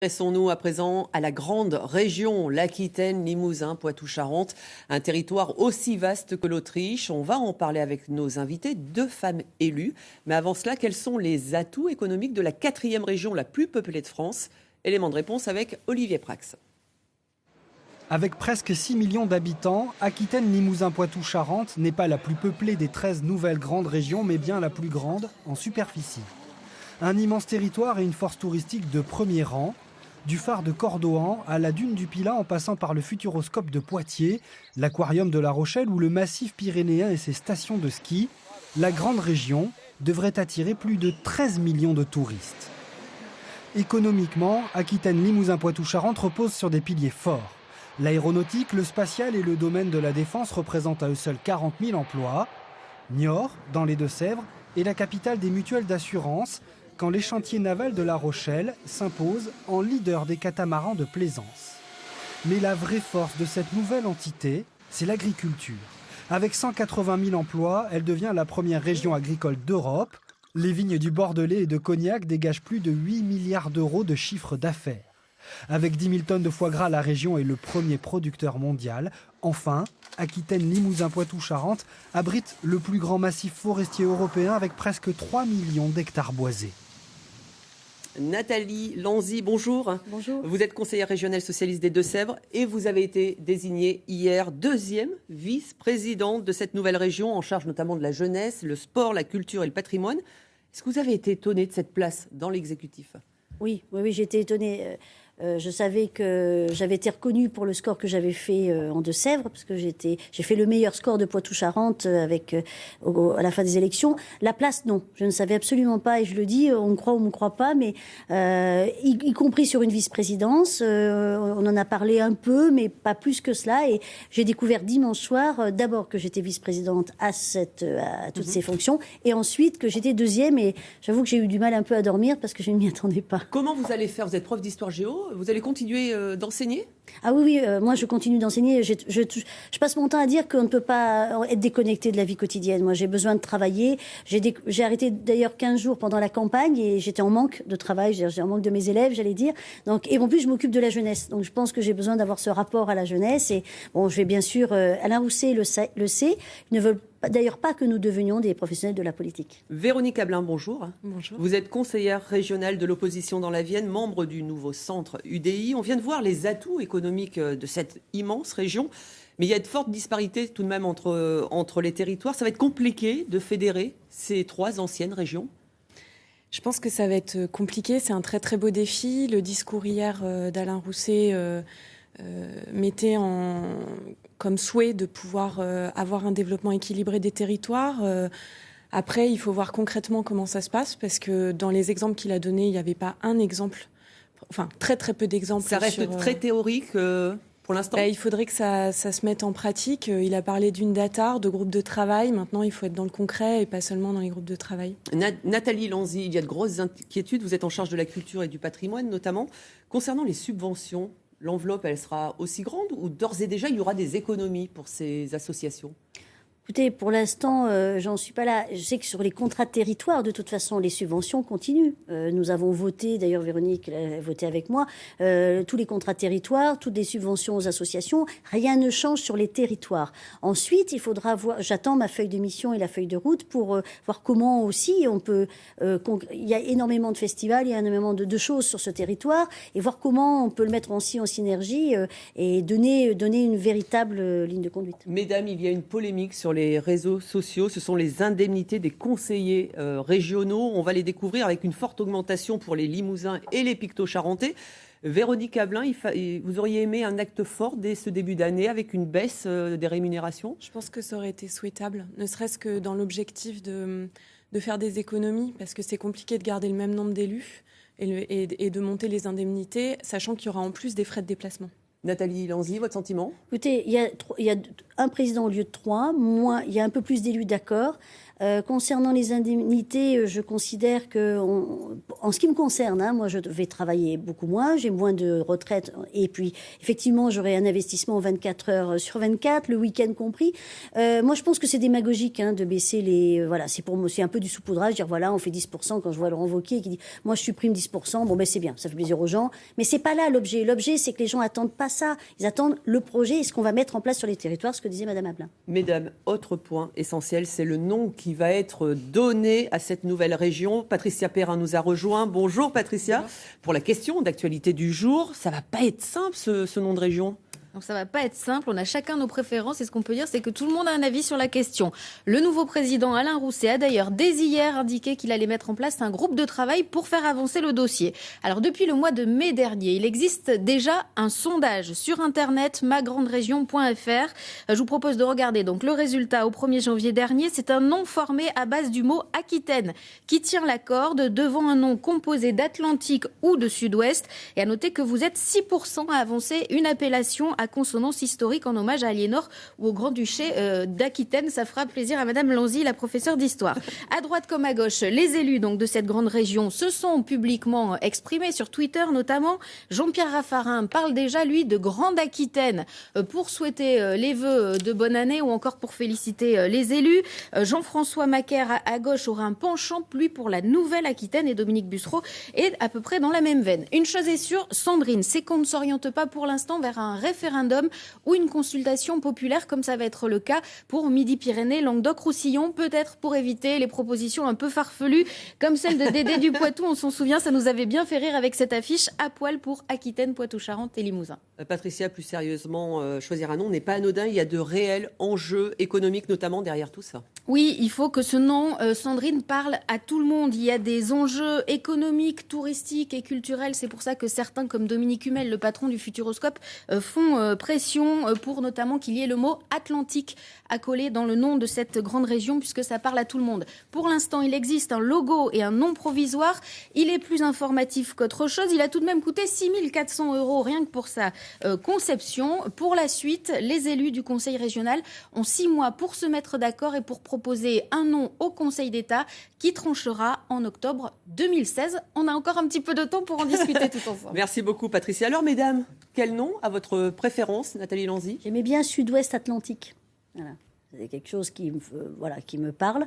Intéressons-nous à présent à la grande région, l'Aquitaine, Limousin, Poitou-Charentes, un territoire aussi vaste que l'Autriche. On va en parler avec nos invités, 2 femmes élues. Mais avant cela, quels sont les atouts économiques de la 4e région la plus peuplée de France? Élément de réponse avec Olivier Prax. Avec presque 6 millions d'habitants, Aquitaine, Limousin, Poitou-Charentes n'est pas la plus peuplée des 13 nouvelles grandes régions, mais bien la plus grande en superficie. Un immense territoire et une force touristique de premier rang. Du phare de Cordoan à la dune du Pilat en passant par le Futuroscope de Poitiers, l'aquarium de La Rochelle ou le massif pyrénéen et ses stations de ski, la grande région devrait attirer plus de 13 millions de touristes. Économiquement, Aquitaine, Limousin, Poitou-Charentes reposent sur des piliers forts. L'aéronautique, le spatial et le domaine de la défense représentent à eux seuls 40 000 emplois. Niort, dans les Deux-Sèvres, est la capitale des mutuelles d'assurance, quand les chantiers navals de La Rochelle s'imposent en leader des catamarans de plaisance. Mais la vraie force de cette nouvelle entité, c'est l'agriculture. Avec 180 000 emplois, elle devient la première région agricole d'Europe. Les vignes du Bordelais et de Cognac dégagent plus de 8 milliards d'euros de chiffre d'affaires. Avec 10 000 tonnes de foie gras, la région est le premier producteur mondial. Enfin, Aquitaine, Limousin, Poitou-Charentes abrite le plus grand massif forestier européen avec presque 3 millions d'hectares boisés. Nathalie Lanzy, bonjour. Bonjour. Vous êtes conseillère régionale socialiste des Deux-Sèvres et vous avez été désignée hier 2e vice-présidente de cette nouvelle région en charge notamment de la jeunesse, le sport, la culture et le patrimoine. Est-ce que vous avez été étonnée de cette place dans l'exécutif ? Oui, j'ai été étonnée. Je savais que j'avais été reconnue pour le score que j'avais fait en Deux-Sèvres, parce que j'ai fait le meilleur score de Poitou-Charentes à la fin des élections. La place, non, je ne savais absolument pas, et je le dis, on me croit ou on ne me croit pas, mais y compris sur une vice-présidence, on en a parlé un peu, mais pas plus que cela, et j'ai découvert dimanche soir, d'abord que j'étais vice-présidente à toutes ces fonctions, et ensuite que j'étais 2e, et j'avoue que j'ai eu du mal un peu à dormir, parce que je ne m'y attendais pas. Comment vous allez faire ? Vous êtes prof d'histoire géo ? Vous allez continuer d'enseigner ? Ah oui, moi je continue d'enseigner. Je passe mon temps à dire qu'on ne peut pas être déconnecté de la vie quotidienne. Moi j'ai besoin de travailler. J'ai arrêté d'ailleurs 15 jours pendant la campagne et j'étais en manque de travail, j'ai en manque de mes élèves, j'allais dire. Et en plus je m'occupe de la jeunesse. Donc je pense que j'ai besoin d'avoir ce rapport à la jeunesse. Et bon, je vais bien sûr, Alain Rousset le sait, ils ne veulent d'ailleurs pas que nous devenions des professionnels de la politique. Véronique Ablin, bonjour. Bonjour. Vous êtes conseillère régionale de l'opposition dans la Vienne, membre du nouveau centre UDI. On vient de voir les atouts économiques de cette immense région, mais il y a de fortes disparités tout de même entre les territoires. Ça va être compliqué de fédérer ces 3 anciennes régions ? Je pense que ça va être compliqué. C'est un très très beau défi. Le discours hier d'Alain Rousset mettait comme souhait de pouvoir avoir un développement équilibré des territoires. Après, il faut voir concrètement comment ça se passe, parce que dans les exemples qu'il a donnés, il n'y avait pas un exemple, enfin très très peu d'exemples. Ça reste très théorique pour l'instant. Il faudrait que ça se mette en pratique. Il a parlé d'une datar, de groupes de travail. Maintenant, il faut être dans le concret et pas seulement dans les groupes de travail. Nathalie Lanzy, il y a de grosses inquiétudes. Vous êtes en charge de la culture et du patrimoine notamment. Concernant les subventions, l'enveloppe, elle sera aussi grande ou d'ores et déjà, il y aura des économies pour ces associations ? Écoutez, pour l'instant, j'en suis pas là. Je sais que sur les contrats de territoire, de toute façon, les subventions continuent. Nous avons voté, d'ailleurs Véronique a voté avec moi, tous les contrats de territoire, toutes les subventions aux associations. Rien ne change sur les territoires. Ensuite, il faudra voir, j'attends ma feuille de mission et la feuille de route pour voir comment aussi on peut... il y a énormément de festivals, il y a énormément de choses sur ce territoire, et voir comment on peut le mettre aussi en synergie et donner une véritable ligne de conduite. Mesdames, il y a une polémique sur les réseaux sociaux, ce sont les indemnités des conseillers régionaux. On va les découvrir avec une forte augmentation pour les Limousins et les Picto-Charentais. Véronique Ablin, vous auriez aimé un acte fort dès ce début d'année avec une baisse des rémunérations ? Je pense que ça aurait été souhaitable, ne serait-ce que dans l'objectif de faire des économies, parce que c'est compliqué de garder le même nombre d'élus et de monter les indemnités, sachant qu'il y aura en plus des frais de déplacement. Nathalie Lanzy, votre sentiment ? Écoutez, il y a un président au lieu de 3, il y a un peu plus d'élus, d'accord. Concernant les indemnités, je considère que, en ce qui me concerne, moi je vais travailler beaucoup moins, j'ai moins de retraite et puis effectivement j'aurai un investissement 24 heures sur 24, le week-end compris. Moi je pense que c'est démagogique de baisser les... voilà, c'est un peu du saupoudrage, dire voilà on fait 10% quand je vois Laurent Wauquiez qui dit moi je supprime 10%, bon ben c'est bien, ça fait plaisir aux gens, mais c'est pas là l'objet. L'objet c'est que les gens attendent pas ça, ils attendent le projet et ce qu'on va mettre en place sur les territoires, ce que disait Madame Ablin. Mesdames, autre point essentiel, c'est le nom qui va être donné à cette nouvelle région. Patricia Perrin nous a rejoint. Bonjour Patricia. Bonjour. Pour la question d'actualité du jour, ça va pas être simple ce nom de région. Donc ça va pas être simple, on a chacun nos préférences et ce qu'on peut dire c'est que tout le monde a un avis sur la question. Le nouveau président Alain Rousset a d'ailleurs dès hier indiqué qu'il allait mettre en place un groupe de travail pour faire avancer le dossier. Alors depuis le mois de mai dernier, il existe déjà un sondage sur internet magranderegion.fr. Je vous propose de regarder donc le résultat au 1er janvier dernier. C'est un nom formé à base du mot Aquitaine qui tient la corde devant un nom composé d'Atlantique ou de Sud-Ouest. Et à noter que vous êtes 6% à avancer une appellation à consonance historique en hommage à Aliénor ou au Grand-Duché d'Aquitaine. Ça fera plaisir à Madame Lanzy, la professeure d'histoire. À droite comme à gauche, les élus donc de cette grande région se sont publiquement exprimés sur Twitter notamment. Jean-Pierre Raffarin parle déjà, lui, de Grande Aquitaine pour souhaiter les vœux de bonne année ou encore pour féliciter les élus. Jean-François Macaire à gauche aura un penchant, lui, pour la Nouvelle Aquitaine et Dominique Bussereau est à peu près dans la même veine. Une chose est sûre, Sandrine, c'est qu'on ne s'oriente pas pour l'instant vers un référendum ou une consultation populaire comme ça va être le cas pour Midi-Pyrénées, Languedoc-Roussillon, peut-être pour éviter les propositions un peu farfelues comme celle de Dédé du Poitou. On s'en souvient, ça nous avait bien fait rire avec cette affiche à poil pour Aquitaine, Poitou-Charentes et Limousin. Patricia, plus sérieusement, choisir un nom n'est pas anodin. Il y a de réels enjeux économiques notamment derrière tout ça. Oui, il faut que ce nom, Sandrine, parle à tout le monde. Il y a des enjeux économiques, touristiques et culturels. C'est pour ça que certains, comme Dominique Hummel, le patron du Futuroscope, font pression pour notamment qu'il y ait le mot Atlantique accolé dans le nom de cette grande région puisque ça parle à tout le monde. Pour l'instant, il existe un logo et un nom provisoire. Il est plus informatif qu'autre chose. Il a tout de même coûté 6 400 € rien que pour sa conception. Pour la suite, les élus du Conseil régional ont 6 mois pour se mettre d'accord et pour proposer un nom au Conseil d'État qui tranchera en octobre 2016. On a encore un petit peu de temps pour en discuter tout ensemble. Merci beaucoup Patricia. Alors mesdames, quel nom a votre préférence, Nathalie Lanzy ? J'aimais bien Sud-Ouest Atlantique. Voilà. C'est quelque chose qui me parle.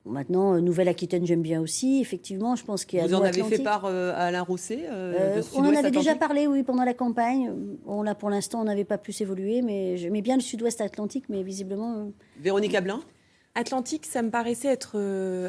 Bon, maintenant, Nouvelle-Aquitaine, j'aime bien aussi. Effectivement, je pense qu'il y a... Vous en avez fait part à Alain Rousset de on en avait déjà parlé, oui, pendant la campagne. Bon, là, pour l'instant, on n'avait pas plus évolué, mais j'aimais bien le Sud-Ouest Atlantique, mais visiblement... Véronique Ablin ? Atlantique, ça me paraissait être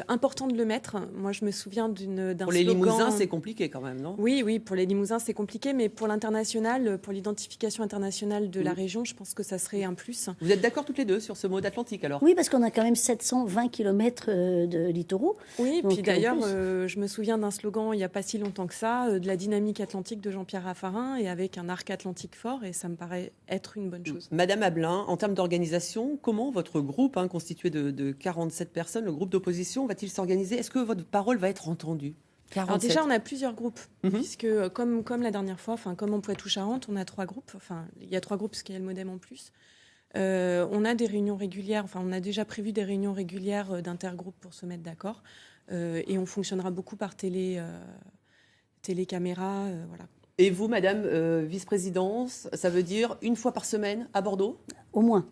important de le mettre. Moi, je me souviens d'un slogan... Pour les Limousins, c'est compliqué quand même, non ? Oui, pour les Limousins, c'est compliqué, mais pour l'international, pour l'identification internationale de la région, je pense que ça serait un plus. Vous êtes d'accord toutes les deux sur ce mot d'Atlantique, alors ? Oui, parce qu'on a quand même 720 km de littoraux. Oui, puis d'ailleurs, je me souviens d'un slogan, il n'y a pas si longtemps que ça, de la dynamique atlantique de Jean-Pierre Raffarin, et avec un arc atlantique fort, et ça me paraît être une bonne chose. Madame Ablin, en termes d'organisation, comment votre groupe, constitué de 47 personnes, le groupe d'opposition, va-t-il s'organiser ? Est-ce que votre parole va être entendue ? 47. Alors déjà, on a plusieurs groupes, puisque comme la dernière fois, comme en Poitou-Charentes, on a 3 groupes. Enfin, il y a 3 groupes parce qu'il y a le MoDem en plus. On a des réunions régulières. Enfin, on a déjà prévu des réunions régulières d'intergroupes pour se mettre d'accord. Et on fonctionnera beaucoup par télécaméra, voilà. Et vous, Madame, vice-présidence, ça veut dire une fois par semaine à Bordeaux ? Au moins.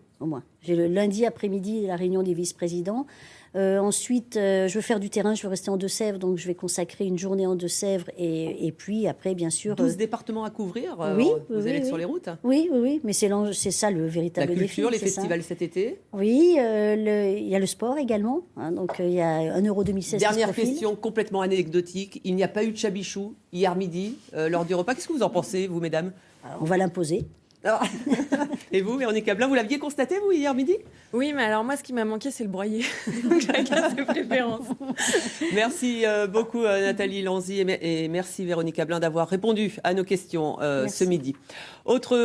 J'ai le lundi après-midi la réunion des vice-présidents. Ensuite, je veux faire du terrain, je veux rester en Deux-Sèvres, donc je vais consacrer une journée en Deux-Sèvres et puis après, bien sûr... 12 départements à couvrir, vous allez être sur les routes ? Oui, mais c'est ça le véritable défi. La culture, les festivals cet été ? Oui, il y a le sport également, donc il y a un Euro 2016. Dernière question complètement anecdotique, il n'y a pas eu de chabichou hier midi lors du repas. Qu'est-ce que vous en pensez, vous, mesdames ? Alors, on va l'imposer. Et vous, Véronique Ablin, vous l'aviez constaté, vous, hier midi ? Oui, mais alors moi, ce qui m'a manqué, c'est le broyer. Donc chacun ses préférences. Merci beaucoup, Nathalie Lanzy, et merci, Véronique Ablin, d'avoir répondu à nos questions ce midi. Autre